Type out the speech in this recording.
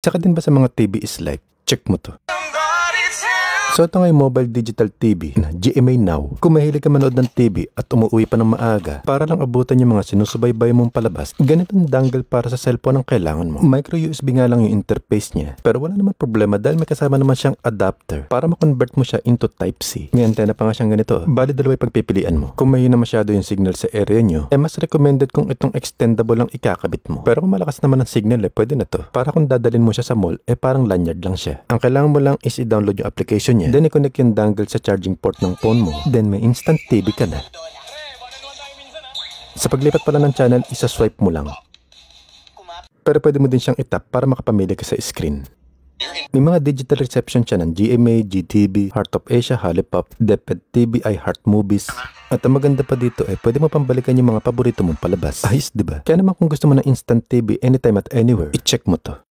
Tsaka din ba sa mga TV is like, check mo to. So ito nga yung mobile digital TV na GMA Now. Kung mahilig ka manood ng TV at umuwi pa ng maaga para lang abutan yung mga sinusubaybay mong palabas, ganitong dongle para sa cellphone ang kailangan mo. Micro USB nga lang yung interface niya, pero wala naman problema dahil may kasama naman siyang adapter para ma-convert mo siya into Type-C. May antena pa nga siyang ganito. Bali dalawa yung pagpipilian mo. Kung mahina masyado yung signal sa area nyo, mas recommended kung itong extendable lang ikakabit mo. Pero kung malakas naman ang signal pwede na to. Para kung dadalhin mo siya sa mall, parang lanyard lang siya. Ang kailangan mo lang is i-download yung application niya. Then i-connect yung dongle sa charging port ng phone mo. Then may instant TV ka na. Sa paglipat pala ng channel, isa-swipe mo lang. Pero pwede mo din siyang itap para makapamili ka sa screen. May mga digital reception siya ng GMA, GTV, Heart of Asia, Halipop, DepEd TV, iHeart Movies. At ang maganda pa dito pwede mo pambalikan yung mga paborito mong palabas. Ayos, diba? Kaya naman kung gusto mo ng instant TV anytime at anywhere, i-check mo to.